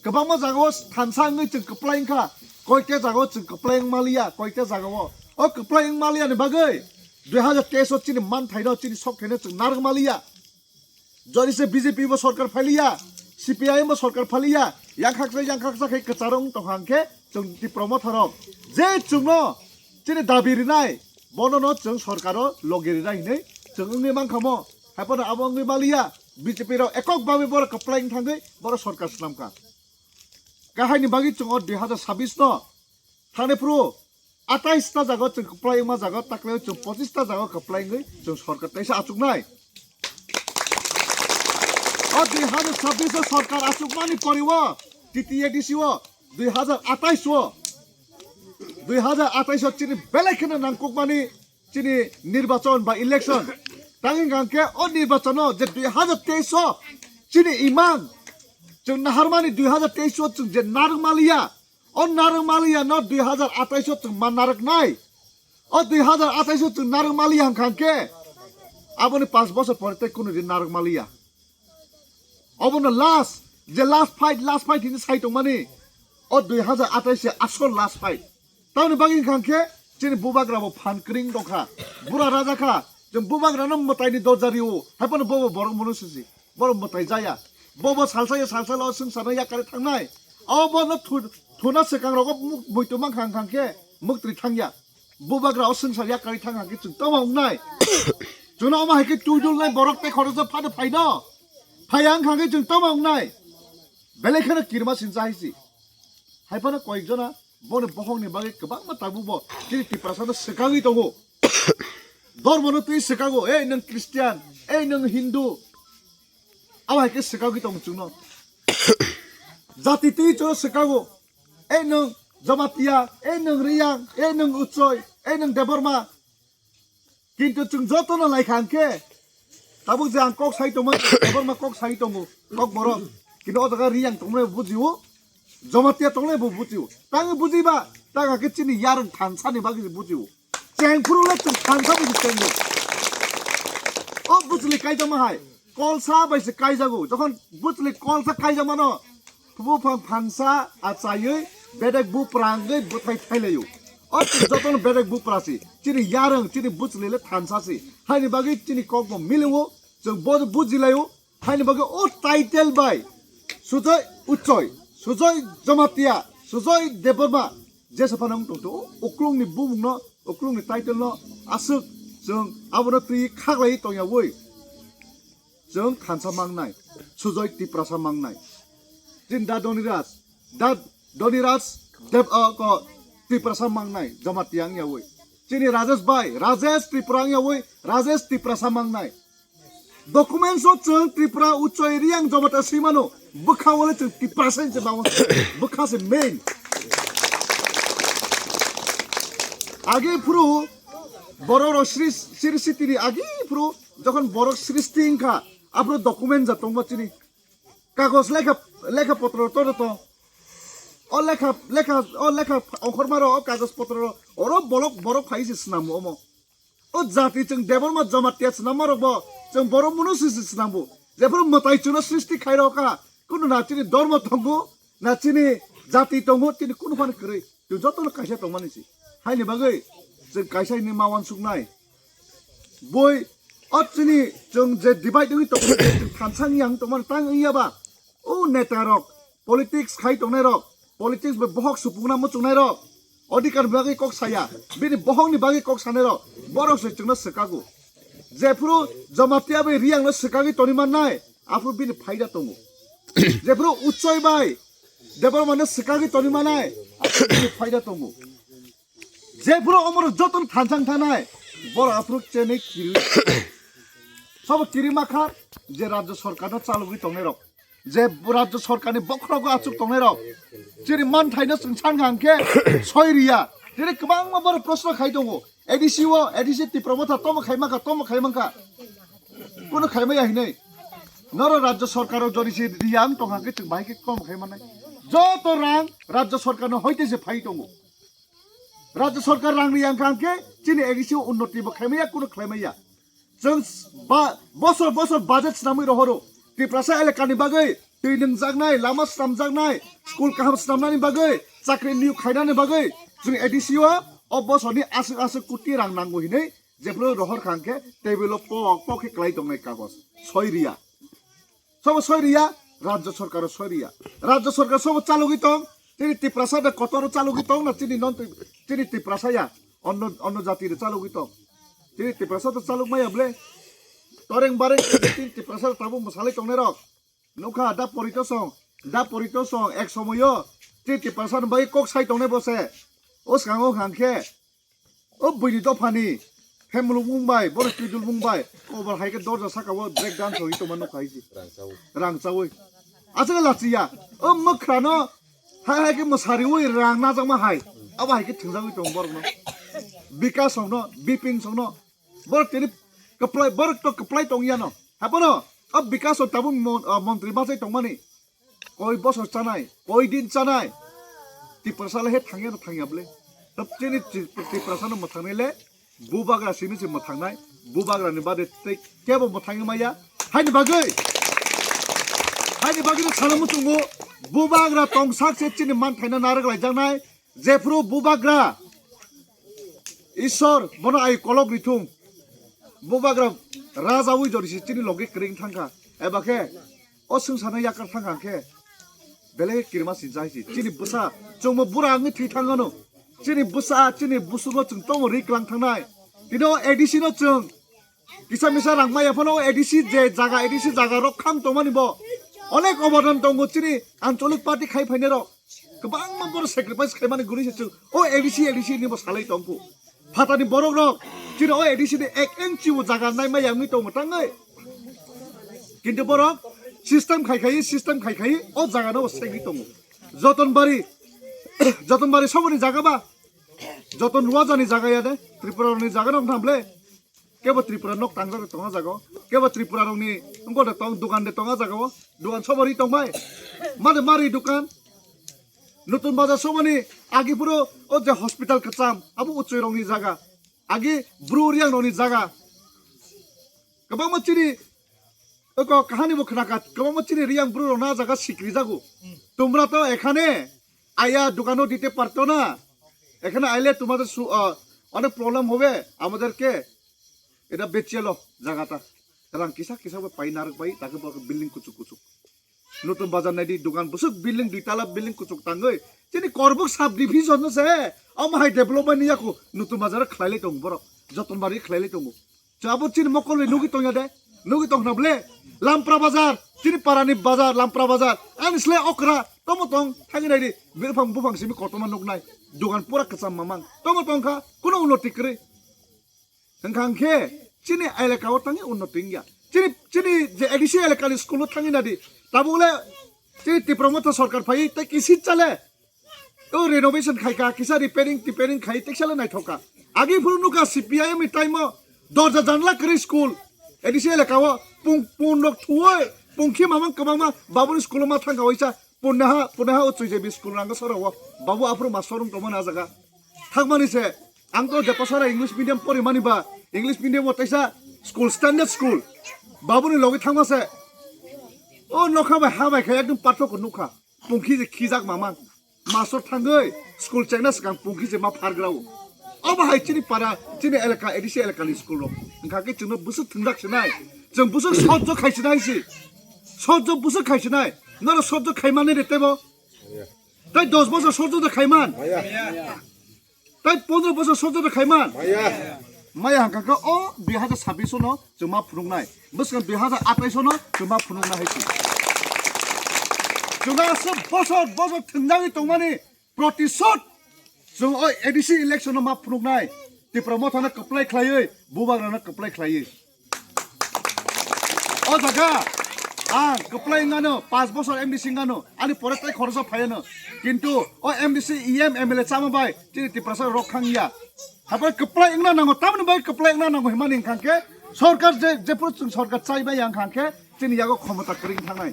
गोबां जागायाव थानसाङै जों कप्लाइंखा कयटा जागायाव जों कप्लाइं मालिया कयटा जागायाव कप्लाइं मालियानि बागै 2023 चिनि मान थाइनो चिनि सब थाइनो जों नारग मालिया जरिसे बीजेपी बो सरकार फालिया सीपीआईएम बो सरकार फालिया यांखाक्सा खै कचारं तहांखे जों ति प्रमोथरक जे जोंनो चिनि दाबिरिनाय बननो जों सरकारो लगिरिनाय नै जों अंनि मांखामो हायपन आबंनि मालिया बीजेपी रो एकक बाबे बर कप्लाइं थाङै बर सरकार स्लामका गाहायनि बागै जों 2026 न थानेफ्रु 28 ता जागा जों कप्लाइं मा जागा ताकले जों 25 ता जागा कप्लाइं जों सरकार तैसा आचुकनाय 2026 सरकार आचुकमानि परिव टीटीएडीसी 2028 चिनि बेलेखनो नांकुकमानि चिनि निर्वाचन बा इलेक्शन तांगिं गांके निर्वाचन जे 2023 चिनि इमान जों नाहारमानि 2023 जों जे नारमालिया नारमालिया न 2028 जों मा नारकनाय 2028 जों नारमालिया हांखांके आबोनि 5 बছর পরে তে কোনো দিন নারকমালিয়া अबनो लास्ट फाइट हिनि साइटों माने 2028 आसल लास्ट फाइट तावनि बागि खांखे चिनि बुबाग्राबो फानक्रिं दखा बुरा राजाखा जों बुबाग्रानो मताइनि दरजारिओ हायपन बबो बर मनुसि बर मताइ जाया बबो सालसाल संसार याकारे थांनाय अबनो थुना सेकांरगो मुइतुमां खांखे मुक्ति थांया बुबाग्रा संसार याकारे थांहाके जों तमावनाय जोंना मा हायके तुइदुलनाय बरक पे खरज फादो फाइनो फायां खांगे जों तमावनाय बेलेखनो किरमा सिनजाहिसि हायफानो कयजना बने बहंनि बागै गोबां माताबुबो जिनि तिप्रासानो सेकाङै दङ धर्मनो तुइ सेकागो ए नों क्रिस्टियान ए नों हिन्दू आवायके सेकागै दङ जोंनो जाति तुइ जो सेकागो ए नों जमातिया ए नों रियां ए नों उच्चय ए नों देबरमा किन्तु जों जतनो लायखांके ताबु जे आं कक साइटोमोन देबरमा कक साइटोमो कक बरम किन्तु अजगा रियां तंने बुजियो जमातिया तंने बुजियो तांगे बुजिबा तागाके चिनि यारन थानसानि बागै बुजियो चेंफुरुले जों थानसा बुजितेंगो बुजले कायजामाहाय कलसा बायसे कायजागो जखन बुजले कलसा कायजामानो फुबु फांसा आचायै बेदेक बु प्रांगै बुथाय थायलायो जतन बेदेक बु प्रासि चिनि यारं चिनि बुजलेले थानसासि हायनि बागै चिनि ककमो मिलेवो जों बद बुजिलायो हायनि बागै टाइटेल बाय सुजय उच्चय सुजय जमातिया सुजय देबरमा जेसेफानों दंतो अक्लुंनि बुमुंनो अक्लुंनि टाइटेल न आसुक जों आबनो तुइ खाग्लाय तयावै जों थानसा मांनाय सुजय तिप्रासा मांनाय जिन दा दनिराज देब तिप्रासा मांनाय जमातियां यावै चिनि राजेश त्रिपुरां यावै राजेश तिप्रासा मांनाय डकुमेन्ट्स जों त्रिपुरा उच्च एरियां जमाता सीमानो बखावले जों तिप्रासा से बाव बखासे मेन आगे फ्रु बरो श्री सिटीनि आगे फ्रु जखन बरो सृष्टिंखा आपरो डकुमेन्ट जातों मचिनि कागज लेखा पत्र तो लेखा अंखर मारो कागज पत्र ओरो बरो फाइसे स्नामो अमो जाति जों देबरमा जमातिया स्नामारबो जों बरो मनुष्य स्नामो जेफोर मताइ चुनो सृष्टि खायरका कुनु नाचिनि धर्म दंगो नाचिनि जाति दंगो तिनि कुनु फान करे जों जतन कायसा दंमानिसि हायनि बागै जों कायसानि मावान सुगनाय बय अचिनि जों जे डिवाइड होई तो थानसानि आं तमान तां इयाबा ओ नेतारक पॉलिटिक्स खाय तंनायरक पॉलिटिक्स बे बहक सुपुंगना मुचुंनायरक अधिकार बागै कक साया बिनि बहकनि बागै कक सानायरक बरक से जोंनो सेकागो जेफुरु जमातिया बे रियांनो सेकागै तनिमाननाय आफु बिनि फायदा दङ जेफुरु उच्चय बाय देबरमानो सेकागै तनिमाननाय आफु बिनि फायदा दङ जेफुरु अमर जतन थानसां थानाय बर आफु चेनै किरि सब किरिमाखा जे राज्य सरकारनो चालुगै तंनायरक जे राज्य सरकारनि बख्रगो आचुक तंनायरक जेरै मान थाइनो संसान गांके सयरिया जेरै गोबां माबार प्रश्न खाय दङ एडिसी तिप्रमथा तम खायमाखा कुनु खायमाया हिनै नर राज्य सरकार जरिसे रियां तंहाके जों बायके कम खायमानाय जत रां राज्य सरकारनो हयतेसे फाय दङ राज्य सरकार रां रियां गांके चिनि एडिसी उन्नति खायमाया कुनु खायमाया जों बसर बाजेट नामै रहरो तिप्रासा एलेकानि बागै tui nung jagnai lama stam jagnai school kaham stamnani bagai chakri niu khainani bagai jung edisio obosoni asuk kuti rang nango hine jeblo rohor khangke tebilo pok klai tongnai kagos soiria sobo soiria রাজ্য সরকারের সরিয়া রাজ্য সরকার সব চালু গিতং তিনি ত্রিপ্রাসাদে কতর চালু গিতং না তিনি নন তিনি ত্রিপ্রাসায়া অন্য অন্য জাতির চালু গিতং তিনি ত্রিপ্রাসাদ চালু মাইয়া বলে তরেং বারেং তিনি ত্রিপ্রাসাদ তাবু মশালাই টংনে রক নৌকা দা পরিত সং এক সময়ও তিনি ত্রিপ্রাসাদ বাই কক সাই টংনে বসে ও সাঙ্গো হাংখে ও বইনি দফানি হেমলু মুম্বাই বড় কিদুল মুম্বাই কবার হাইকে দরজা সাকাও ব্রেক ডান্স হই তো মানো খাইছি রাংচাওই আজকে লাচিয়া ও মখরানো হাই হাইকে মসারি ওই রাং না জামা হাই আবা হাইকে থিংজাওই তো বরনো বিকাশ সংনো বিপিন সংনো বড় তিনি কপ্লাই বড় তো কপ্লাই টংয়ানো হাপনো अब বিকাশ তাবু মন্ত্রী বাজাই টংমানি কই বছর চানাই কই দিন চানাই ত্রিপ্রাসালে হে থাঙ্গাবলে তব তিনি ত্রিপ্রাসানো মথানেলে bubagra sini si mathangnai bubagra ni bade kebo mathangi maya haini bagai sanamu tungo bubagra tongsak se chini man thaina narak lai jangnai jefru bubagra ishor bono ai kolok rithum bubagra raja ui jori si chini logi kring thangka ebake o sungsana yakar thangka ke bele kirma si jai si chini busa chongmo burangi thi thangano chini busa chini busugo chung tomo riklang thangnai tino edisi no chung kisa misa rangmaya phono edisi je jaga edisi jaga rok kham tomani bo onek obodan tongo chini ancholik party khai phaine ro kobang mambor sacrifice khai mani guri se o edisi ni bo salai tongku phatani borok rok chini o edisi ni ek inchi o jaga nai maya mi tong tangai kintu borok system khai o jaga no segri tongo joton bari soboni jaga ba যতন রুয়াজানি জায়গায় দে ত্রিপুরারনি জায়গা নং থামলে কেবল Tripura knock তাংজারে তঙা জাগো কেবল ত্রিপুরারনি অঙ্গদে তং দোকান দে তঙা জাগো দোকান সবরি তংবাই মারি দোকান নতুন বাজার সবনি আগে পুরো ও যে হসপিটাল কাচাম আবু উচ্চই রংনি জায়গা আগে ব্রুরিয়াং রংনি জায়গা কবা মচিনি ও কাহানি বখনাকাত কবা মচিনি রিয়াং ব্রু রংনা জায়গা সিকরি জাগো তোমরা তো এখানে আয়া দোকানও দিতে পারতো না এখানে আইলে তোমাদের অনেক প্রবলেম হবে আমাদেরকে এটা বেচিয়ে লো জায়গাটা রাং কিসা পাই নারক পাই তাকে বিল্ডিং কুচুক নতুন বাজার নাই দি দোকান বসুক বিল্ডিং দুইতলা বিল্ডিং কুচুক তাঙ্গই যিনি করবুক সাব ডিভিশন আছে আমাহাই ডেভেলপমেন্ট নিয়াকো নতুন বাজারে খাইলে দং বড় যতনবাড়ি খাইলে দং যাবো চিনি মকলে নুগি তংয়া দে নুগি তং নাবলে লামপ্রা বাজার চিনি পারানি বাজার লামপ্রা বাজার আনসলে অকরা টমটং থাকি নাই দি বিরফাং বুফাং সিমি কতমান নুগনাই দোকান পুরা কাঁচা মামাং টমটংখা কোনো উন্নতি করে হংখাংখে চিনি এলাকাও থাকি উন্নতি গিয়া চিনি যে এডিসি এলাকানি স্কুলত থাকি না দি তাবলে চিনি ত্রিপুরা সরকার ফাই তাই কিসি চালে ও রেনোভেশন খাইকা কিসা রিপেয়ারিং খাই টেকসালে নাই থকা আগে ফুল নুকা সিপিআইএম টাইম দরজা জানলা করে স্কুল এডিসি এলাকাও পুনক থুয় পুংখি মামাং কবাংমা বাবুনি স্কুল মা থাকা হইছা পুনহা উচ্চই যে স্কুল রাঙ্গ সরাও বাবু আফরো মাস্টারং তমনা জায়গা থাকমানিছে আং তো দেপাসারা ইংলিশ মিডিয়াম পরিমানিবা ইংলিশ মিডিয়াম তাইসা স্কুল স্ট্যান্ডার্ড স্কুল বাবুনি লগে থাকমাছে ও নখাবাই হাবাই খাই একদম পার্থক্য নুখা পুংখি যে খিজাক মামাং মাস্টার থাঙ্গই স্কুল চেংনা সিগাং পুংখি যে মা ফারগ্রাও अबाहाय चिनि पारा चिनि एलाका एडिसि एलाकानि स्कुल रो ओंखाके जोंनो बुसु थुंदाखसनाय जों बुसु सज्ज खायसनायसि सज्ज बुसु खायसनाय नर सज्ज खायमाने रेतेबो ताई 10 বছর সজ্জ দে খায়মান ताई 15 বছর সজ্জ দে খায়মান माया हांखाके अ 2026 नो जों मा फुनुंनाय बोसोर 2028 नो जों मा फुनुंना हायसि जोंना सब बছর थुंदाङै दंमानि प्रतिशत जों एडिसि इलेक्शन मा फुनुंनाय त्रिपुरा मथाना कप्लाय खालायै बुबाग्राना कप्लाय खालायै अ जागा आं कप्लाय गानो 5 বছর एमडीसी गानो आनि परेताय खरसा फायनो किन्तु अ एमडीसी ईएम एमएलए चामाबाय त्रिपुरा रखांगिया हाबा कप्लाय इंगना नांगो तामने बाय कप्लाय इंगना नांगो हिमानि खांके सरकार जे सरकार चाइबाय आं खांके जोंनि यागो क्षमता करिं थांनाय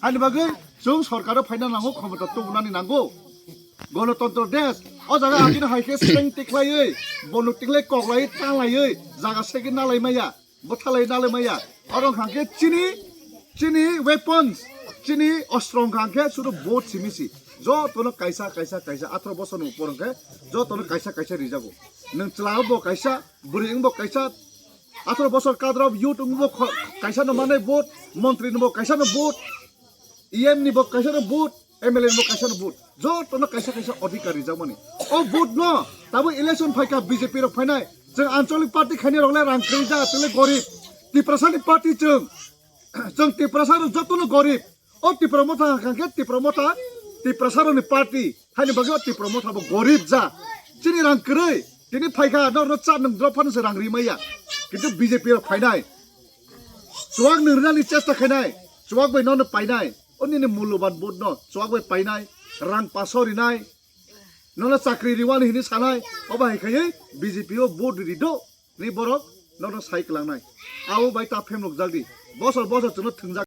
आनि बागै जों सरकारो फायना नांगौ क्षमता तंगनानि नांगौ गणतन्त्र देश अ जागा आगिनो हायके सें टिक्लायै बनु टिक्लाय कगलायै थांलायै जागा सेगे नालाय माया बथालाय नालाय माया अरं खांके चिनि chini weapons chini ostrong kangke sudah boat simisi jo tono kaisa atro boso no porongke jo tono kaisa rijago nang celao bo kaisa buring bo kaisa atro boso kadro youth bo kaisa no mane boat montri no bo kaisa no boat em ni bo kaisa no boat MLA bo kaisa no boat jo tono kaisa adhikari jamani o boat no tabo election phaika BJP rok phainai jeng ancholik party khani rokle rangkrija tele gorib tiprasani party jeng tiprasani jotono gorib o tipromota kangke tiprasaro ni party hani bagyo tipromota bo gorib ja chini rangkrei tini phaika no cha nang drop phan se rangri maya kintu BJP rok phainai chuak nirnani chesta khainai chuak bai no painai oni ni muluban bud no chuak bai painai rang pasori nai nona chakri riwani hini sanai oba hikai BJP o bud rido ni borok nona cycle langnai au bai ta phemlok jaldi bosor chono thungjak